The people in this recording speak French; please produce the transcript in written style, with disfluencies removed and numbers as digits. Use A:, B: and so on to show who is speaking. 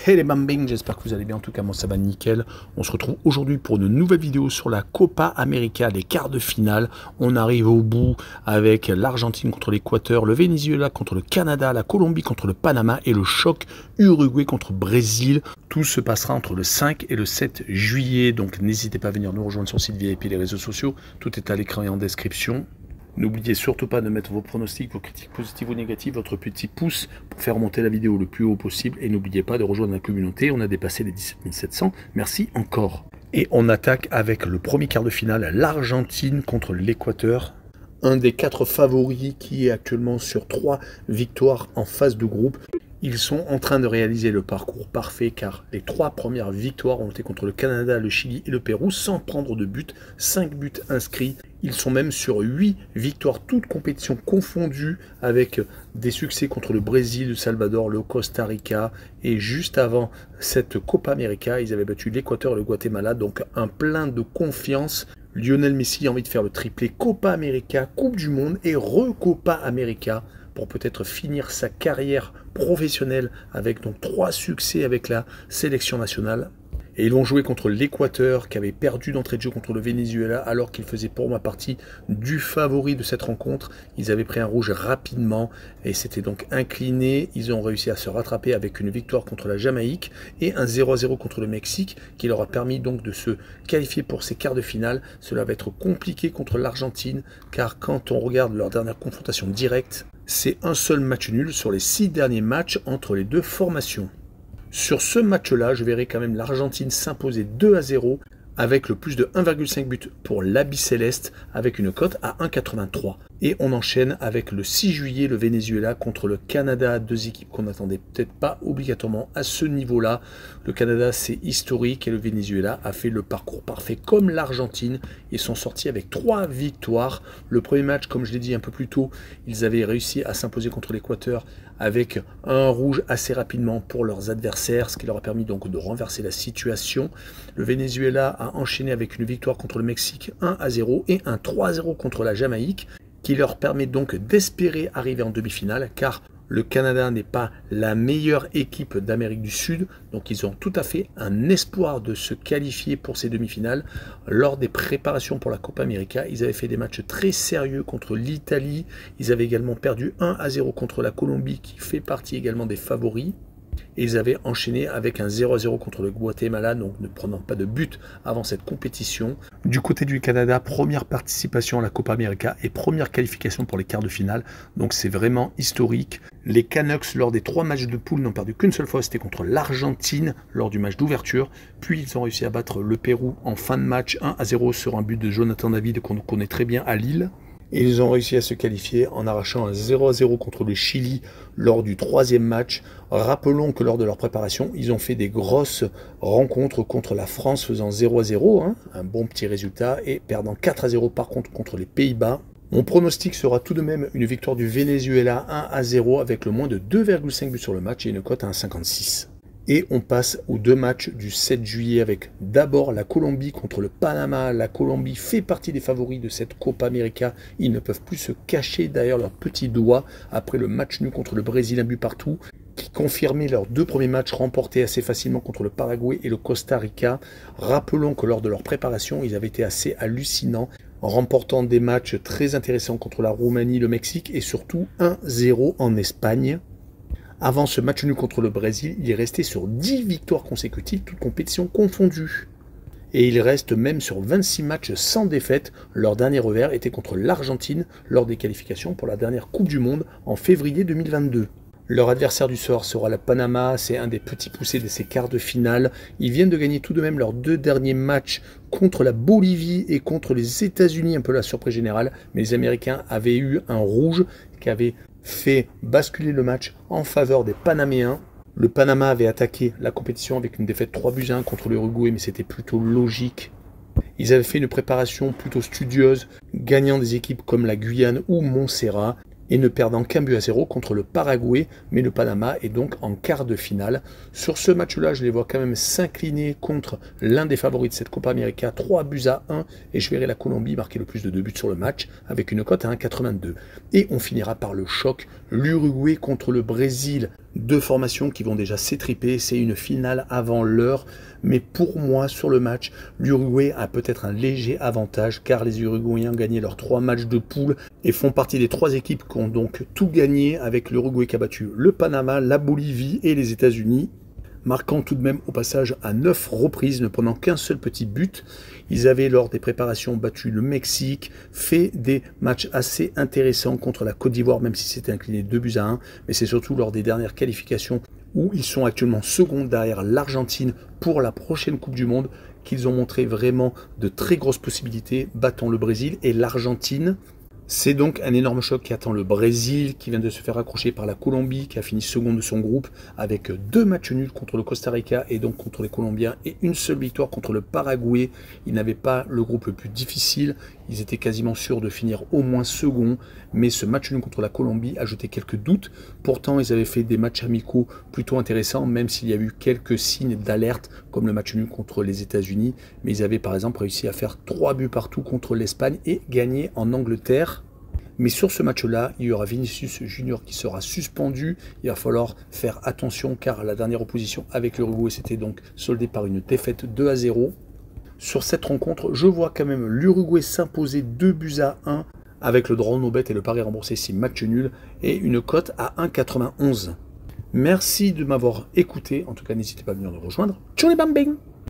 A: Hey les bambings, j'espère que vous allez bien, en tout cas moi ça va nickel. On se retrouve aujourd'hui pour une nouvelle vidéo sur la Copa América, les quarts de finale. On arrive au bout avec l'Argentine contre l'Équateur, le Venezuela contre le Canada, la Colombie contre le Panama et le choc Uruguay contre Brésil. Tout se passera entre le 5 et le 7 juillet, donc n'hésitez pas à venir nous rejoindre sur le site VIP et les réseaux sociaux. Tout est à l'écran et en description. N'oubliez surtout pas de mettre vos pronostics, vos critiques positives ou négatives, votre petit pouce pour faire monter la vidéo le plus haut possible. Et n'oubliez pas de rejoindre la communauté, on a dépassé les 17 700. Merci encore. Et on attaque avec le premier quart de finale, l'Argentine contre l'Équateur. Un des 4 favoris qui est actuellement sur 3 victoires en phase de groupe. Ils sont en train de réaliser le parcours parfait car les 3 premières victoires ont été contre le Canada, le Chili et le Pérou sans prendre de but, 5 buts inscrits. Ils sont même sur 8 victoires, toutes compétitions confondues, avec des succès contre le Brésil, le Salvador, le Costa Rica. Et juste avant cette Copa América, ils avaient battu l'Équateur et le Guatemala, donc un plein de confiance. Lionel Messi a envie de faire le triplé Copa América, Coupe du Monde et re-Copa América pour peut-être finir sa carrière professionnelle avec donc 3 succès avec la sélection nationale. Et ils vont jouer contre l'Équateur qui avait perdu d'entrée de jeu contre le Venezuela alors qu'ils faisaient pour ma partie du favori de cette rencontre. Ils avaient pris un rouge rapidement et s'étaient donc inclinés. Ils ont réussi à se rattraper avec une victoire contre la Jamaïque et un 0-0 contre le Mexique qui leur a permis donc de se qualifier pour ces quarts de finale. Cela va être compliqué contre l'Argentine car quand on regarde leur dernière confrontation directe, c'est un seul match nul sur les 6 derniers matchs entre les deux formations. Sur ce match-là, je verrai quand même l'Argentine s'imposer 2-0 avec le plus de 1,5 but pour l'Habit Céleste avec une cote à 1,83. Et on enchaîne avec le 6 juillet, le Venezuela contre le Canada, 2 équipes qu'on n'attendait peut-être pas obligatoirement à ce niveau-là. Le Canada, c'est historique et le Venezuela a fait le parcours parfait comme l'Argentine. Ils sont sortis avec 3 victoires. Le premier match, comme je l'ai dit un peu plus tôt, ils avaient réussi à s'imposer contre l'Équateur avec un rouge assez rapidement pour leurs adversaires, ce qui leur a permis donc de renverser la situation. Le Venezuela a enchaîné avec une victoire contre le Mexique 1-0 et un 3-0 contre la Jamaïque, qui leur permet donc d'espérer arriver en demi-finale, car le Canada n'est pas la meilleure équipe d'Amérique du Sud, donc ils ont tout à fait un espoir de se qualifier pour ces demi-finales. Lors des préparations pour la Copa América, ils avaient fait des matchs très sérieux contre l'Italie, ils avaient également perdu 1-0 contre la Colombie, qui fait partie également des favoris. Et ils avaient enchaîné avec un 0-0 contre le Guatemala, donc ne prenant pas de but avant cette compétition. Du côté du Canada, première participation à la Copa América et première qualification pour les quarts de finale, donc c'est vraiment historique. Les Canucks, lors des 3 matchs de poule, n'ont perdu qu'une seule fois, c'était contre l'Argentine lors du match d'ouverture. Puis ils ont réussi à battre le Pérou en fin de match 1-0 sur un but de Jonathan David qu'on connaît très bien à Lille. Et ils ont réussi à se qualifier en arrachant un 0-0 contre le Chili lors du 3e match. Rappelons que lors de leur préparation, ils ont fait des grosses rencontres contre la France faisant 0-0, un bon petit résultat, et perdant 4-0 par contre les Pays-Bas. Mon pronostic sera tout de même une victoire du Venezuela 1-0 avec le moins de 2,5 buts sur le match et une cote à 1,56. Et on passe aux 2 matchs du 7 juillet avec d'abord la Colombie contre le Panama. La Colombie fait partie des favoris de cette Copa América. Ils ne peuvent plus se cacher derrière leurs petits doigts après le match nul contre le Brésil, un but partout, qui confirmait leurs 2 premiers matchs remportés assez facilement contre le Paraguay et le Costa Rica. Rappelons que lors de leur préparation, ils avaient été assez hallucinants, en remportant des matchs très intéressants contre la Roumanie, le Mexique et surtout 1-0 en Espagne. Avant ce match nul contre le Brésil, il est resté sur 10 victoires consécutives, toutes compétitions confondues. Et il reste même sur 26 matchs sans défaite. Leur dernier revers était contre l'Argentine lors des qualifications pour la dernière Coupe du Monde en février 2022. Leur adversaire du soir sera le Panama, c'est un des petits poussés de ces quarts de finale. Ils viennent de gagner tout de même leurs 2 derniers matchs contre la Bolivie et contre les États-Unis, un peu la surprise générale. Mais les Américains avaient eu un rouge qui avait fait basculer le match en faveur des Panaméens. Le Panama avait attaqué la compétition avec une défaite 3-1 contre l'Uruguay, mais c'était plutôt logique. Ils avaient fait une préparation plutôt studieuse, gagnant des équipes comme la Guyane ou Montserrat, et ne perdant qu'un but à 0 contre le Paraguay, mais le Panama est donc en quart de finale. Sur ce match-là, je les vois quand même s'incliner contre l'un des favoris de cette Copa América, 3-1, et je verrai la Colombie marquer le plus de 2 buts sur le match, avec une cote à 1,82. Et on finira par le choc, l'Uruguay contre le Brésil. Deux formations qui vont déjà s'étriper, c'est une finale avant l'heure, mais pour moi, sur le match, l'Uruguay a peut-être un léger avantage, car les Uruguayens ont gagné leurs 3 matchs de poule et font partie des 3 équipes qui ont donc tout gagné, avec l'Uruguay qui a battu le Panama, la Bolivie et les États-Unis, marquant tout de même au passage à 9 reprises, ne prenant qu'un seul petit but. Ils avaient lors des préparations battu le Mexique, fait des matchs assez intéressants contre la Côte d'Ivoire, même si c'était incliné 2-1, mais c'est surtout lors des dernières qualifications où ils sont actuellement second derrière l'Argentine pour la prochaine Coupe du Monde, qu'ils ont montré vraiment de très grosses possibilités, battant le Brésil et l'Argentine. C'est donc un énorme choc qui attend le Brésil, qui vient de se faire accrocher par la Colombie, qui a fini second de son groupe, avec 2 matchs nuls contre le Costa Rica et donc contre les Colombiens, et une seule victoire contre le Paraguay. Ils n'avaient pas le groupe le plus difficile, ils étaient quasiment sûrs de finir au moins second, mais ce match nul contre la Colombie a jeté quelques doutes. Pourtant, ils avaient fait des matchs amicaux plutôt intéressants, même s'il y a eu quelques signes d'alerte, comme le match nul contre les États-Unis, mais ils avaient par exemple réussi à faire 3 buts partout contre l'Espagne et gagner en Angleterre. Mais sur ce match-là, il y aura Vinicius Junior qui sera suspendu. Il va falloir faire attention car la dernière opposition avec l'Uruguay s'était donc soldée par une défaite 2-0. Sur cette rencontre, je vois quand même l'Uruguay s'imposer 2-1 avec le draw no bet et le pari remboursé si match nul et une cote à 1,91. Merci de m'avoir écouté. En tout cas, n'hésitez pas à venir nous rejoindre. Tchou les bam bing!